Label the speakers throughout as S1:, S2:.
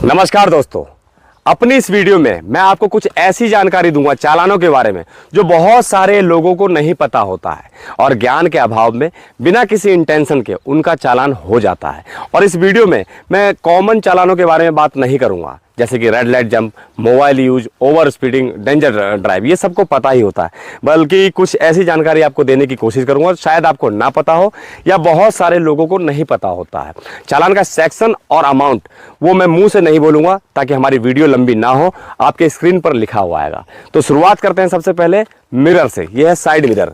S1: नमस्कार दोस्तों, अपनी इस वीडियो में मैं आपको कुछ ऐसी जानकारी दूंगा चालानों के बारे में जो बहुत सारे लोगों को नहीं पता होता है और ज्ञान के अभाव में बिना किसी इंटेंशन के उनका चालान हो जाता है। और इस वीडियो में मैं कॉमन चालानों के बारे में बात नहीं करूंगा, जैसे कि red light jump, mobile use, over speeding, danger drive, ये सबको पता ही होता है, बल्कि कुछ ऐसी जानकारी आपको देने की कोशिश करूंगा शायद आपको ना पता हो या बहुत सारे लोगों को नहीं पता होता है। चालान का सेक्शन और अमाउंट वो मैं मुंह से नहीं बोलूंगा ताकि हमारी वीडियो लंबी ना हो, आपके स्क्रीन पर लिखा हुआ आएगा। तो शुरुआत करते हैं सबसे पहले मिरर से। यह है साइड मिरर।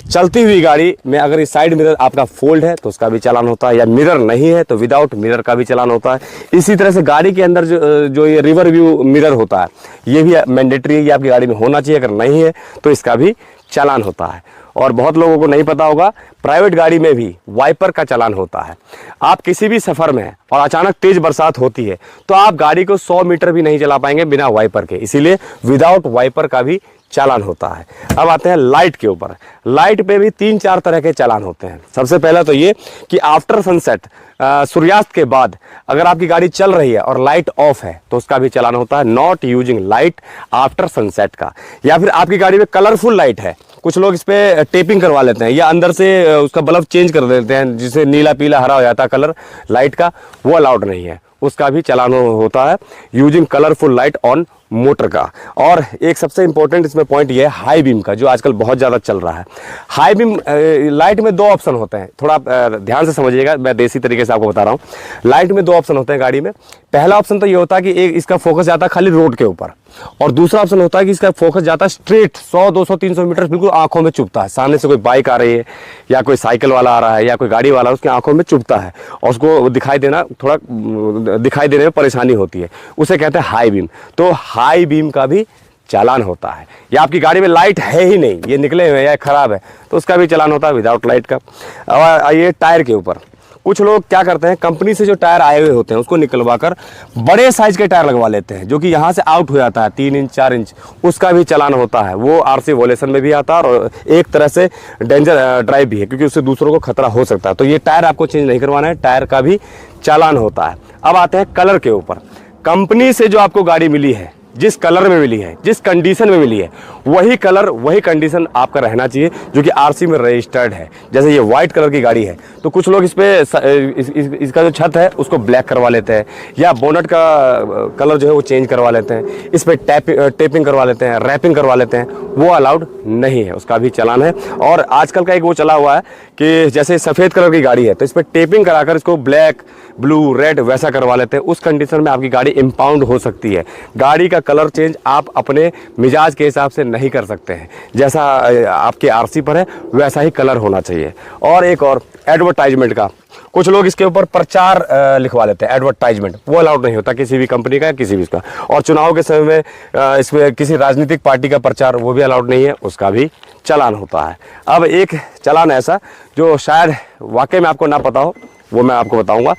S1: चलती हुई गाड़ी में अगर ये साइड मिरर आपका फोल्ड है तो उसका भी चालान होता है, या मिरर नहीं है तो विदाउट मिरर का भी चालान होता है। इसी तरह से गाड़ी के अंदर जो ये रिवर व्यू मिरर होता है ये भी मैंडेटरी है, ये आपकी गाड़ी में होना चाहिए, अगर नहीं है तो इसका भी चालान होता है। और बहुत लोगों को नहीं पता होगा, प्राइवेट गाड़ी में भी वाइपर का चालान होता है। आप किसी भी सफ़र में और अचानक तेज बरसात होती है तो आप गाड़ी को 100 मीटर भी नहीं चला पाएंगे बिना वाइपर के, इसीलिए विदाउट वाइपर का भी चालान होता है। अब आते हैं लाइट के ऊपर। लाइट पे भी 3-4 तरह के चालान होते हैं। सबसे पहला तो ये कि आफ्टर सनसेट, सूर्यास्त के बाद अगर आपकी गाड़ी चल रही है और लाइट ऑफ है तो उसका भी चालान होता है, not using light after sunset का। या फिर आपकी गाड़ी में कलरफुल लाइट है, कुछ लोग इस पे टेपिंग करवा लेते हैं या अंदर से उसका बल्ब चेंज कर देते हैं, जिससे नीला पीला हरा हो जाता है कलर लाइट का, वो अलाउड नहीं है, उसका भी चालान होता है using colourful light on motor का। और एक सबसे इंपॉर्टेंट इसमें पॉइंट ये है हाई बीम का, जो आजकल बहुत ज़्यादा चल रहा है। हाई बीम लाइट में 2 ऑप्शन होते हैं, थोड़ा ध्यान से समझिएगा, मैं देसी तरीके से आपको बता रहा हूँ। लाइट में 2 ऑप्शन होते हैं गाड़ी में। पहला ऑप्शन तो ये होता है कि एक इसका फोकस जाता है खाली रोड के ऊपर, और दूसरा ऑप्शन होता है कि इसका फोकस जाता है स्ट्रेट 100, 200, 300 मीटर बिल्कुल आंखों में चुभता है। सामने से कोई बाइक आ रही है या कोई साइकिल वाला आ रहा है या कोई गाड़ी वाला, उसकी आंखों में चुभता है और उसको दिखाई देने में परेशानी होती है, उसे कहते हैं हाई बीम। तो हाई बीम का भी चालान होता है। या आपकी गाड़ी में लाइट है ही नहीं, ये निकले हुए या खराब है, तो उसका भी चालान होता है विदाउट लाइट का। और आइए टायर के ऊपर। कुछ लोग क्या करते हैं, कंपनी से जो टायर आए हुए होते हैं उसको निकलवा कर बड़े साइज के टायर लगवा लेते हैं, जो कि यहाँ से आउट हो जाता है 3 इंच 4 इंच, उसका भी चालान होता है। वो आरसी वॉयलेशन में भी आता है और एक तरह से डेंजर ड्राइव भी है, क्योंकि उससे दूसरों को खतरा हो सकता है। तो ये टायर आपको चेंज नहीं करवाना है, टायर का भी चालान होता है। अब आते हैं कलर के ऊपर। कंपनी से जो आपको गाड़ी मिली है, जिस कलर में मिली है, जिस कंडीशन में मिली है, वही कलर वही कंडीशन आपका रहना चाहिए जो कि आरसी में रजिस्टर्ड है। जैसे ये वाइट कलर की गाड़ी है तो कुछ लोग इसका जो छत है उसको ब्लैक करवा लेते हैं, या बोनट का कलर जो है वो चेंज करवा लेते हैं, इस पर टेपिंग करवा लेते हैं, रैपिंग करवा लेते हैं, वो अलाउड नहीं है, उसका भी चालान है। और आजकल का एक वो चला हुआ है कि जैसे सफ़ेद कलर की गाड़ी है तो इस पर टेपिंग कराकर इसको ब्लैक, ब्लू, रेड वैसा करवा लेते हैं। उस कंडीशन में आपकी गाड़ी इम्पाउंड हो सकती है। गाड़ी का कलर चेंज आप अपने मिजाज के हिसाब से नहीं कर सकते हैं, जैसा आपके आरसी पर है वैसा ही कलर होना चाहिए। और एक और एडवर्टाइजमेंट का, कुछ लोग इसके ऊपर प्रचार लिखवा लेते हैं, एडवर्टाइजमेंट, वो अलाउड नहीं होता किसी भी कंपनी का या किसी भी इसका। और चुनाव के समय में इसमें किसी राजनीतिक पार्टी का प्रचार, वो भी अलाउड नहीं है, उसका भी चालान होता है। अब एक चालान ऐसा जो शायद वाकई में आपको ना पता हो, वो मैं आपको बताऊंगा।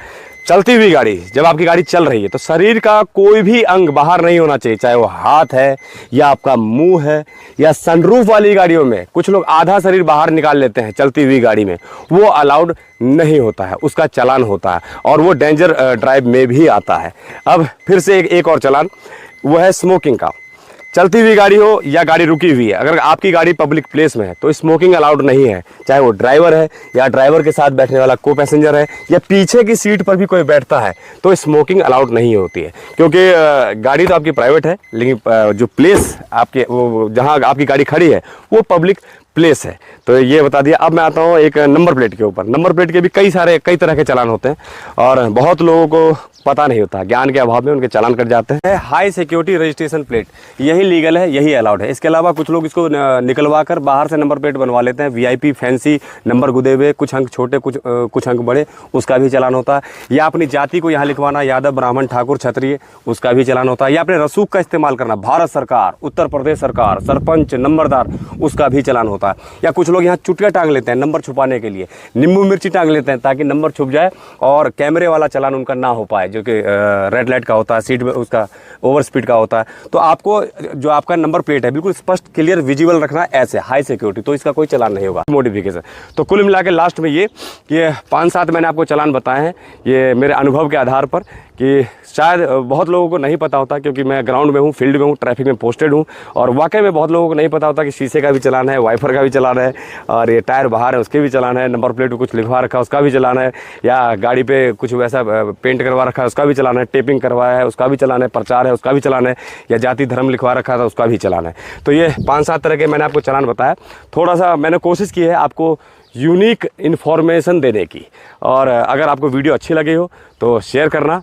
S1: चलती हुई गाड़ी, जब आपकी गाड़ी चल रही है तो शरीर का कोई भी अंग बाहर नहीं होना चाहिए, चाहे वो हाथ है या आपका मुंह है, या सनरूफ वाली गाड़ियों में कुछ लोग आधा शरीर बाहर निकाल लेते हैं चलती हुई गाड़ी में, वो अलाउड नहीं होता है, उसका चालान होता है और वो डेंजर ड्राइव में भी आता है। अब फिर से एक और चालान, वो है स्मोकिंग का। चलती हुई गाड़ी हो या गाड़ी रुकी हुई है, अगर आपकी गाड़ी पब्लिक प्लेस में है तो स्मोकिंग अलाउड नहीं है, चाहे वो ड्राइवर है या ड्राइवर के साथ बैठने वाला को पैसेंजर है या पीछे की सीट पर भी कोई बैठता है, तो स्मोकिंग अलाउड नहीं होती है। क्योंकि गाड़ी तो आपकी प्राइवेट है, लेकिन जो प्लेस आपके वो जहाँ आपकी गाड़ी खड़ी है वो पब्लिक प्लेस है। तो ये बता दिया। अब मैं आता हूँ एक नंबर प्लेट के ऊपर। नंबर प्लेट के भी कई तरह के चालान होते हैं और बहुत लोगों को पता नहीं होता, ज्ञान के अभाव में उनके चालान कट जाते हैं। हाई सिक्योरिटी रजिस्ट्रेशन प्लेट, यही लीगल है, यही अलाउड है। इसके अलावा कुछ लोग इसको निकलवा कर बाहर से नंबर प्लेट बनवा लेते हैं, वीआईपी फैंसी नंबर गुदे हुए, कुछ अंक छोटे कुछ अंक बड़े, उसका भी चालान होता है। या अपनी जाति को यहाँ लिखवाना, यादव, ब्राह्मण, ठाकुर, क्षत्रिय, उसका भी चालान होता है। या अपने रसूख का इस्तेमाल करना, भारत सरकार, उत्तर प्रदेश सरकार, सरपंच, नंबरदार, उसका भी चालान होता है। या कुछ लोग यहाँ चुटिया टांग लेते हैं नंबर छुपाने के लिए, नींबू मिर्ची टांग लेते हैं ताकि नंबर छुप जाए और कैमरे वाला चालान उनका ना हो पाए, जो कि रेड लाइट का होता है, सीट में उसका ओवर स्पीड का होता है। तो आपको जो आपका नंबर प्लेट है बिल्कुल स्पष्ट क्लियर विजिबल रखना, ऐसे हाई सिक्योरिटी, तो इसका कोई चालान नहीं होगा। मॉडिफिकेशन तो कुल मिला के लास्ट में ये 5-7 मैंने आपको चालान बताए हैं, ये मेरे अनुभव के आधार पर कि शायद बहुत लोगों को नहीं पता होता, क्योंकि मैं ग्राउंड में हूँ, फील्ड में हूँ, ट्रैफिक में पोस्टेड हूँ, और वाकई में बहुत लोगों को नहीं पता होता कि शीशे का भी चलान है, वाइफर का भी चलान है, और ये टायर बाहर है उसके भी चलान है, नंबर प्लेट पर कुछ लिखवा रखा है उसका भी चलान है, या गाड़ी पे कुछ वैसा पेंट करवा रखा है उसका भी चलान है, टेपिंग करवाया है उसका भी चलान है, प्रचार है उसका भी चलान है, या जाति धर्म लिखवा रखा था उसका भी चलान है। तो ये 5-7 तरह के मैंने आपको चलान बताया। थोड़ा सा मैंने कोशिश की है आपको यूनिक इन्फॉर्मेशन देने की, और अगर आपको वीडियो अच्छी लगी हो तो शेयर करना,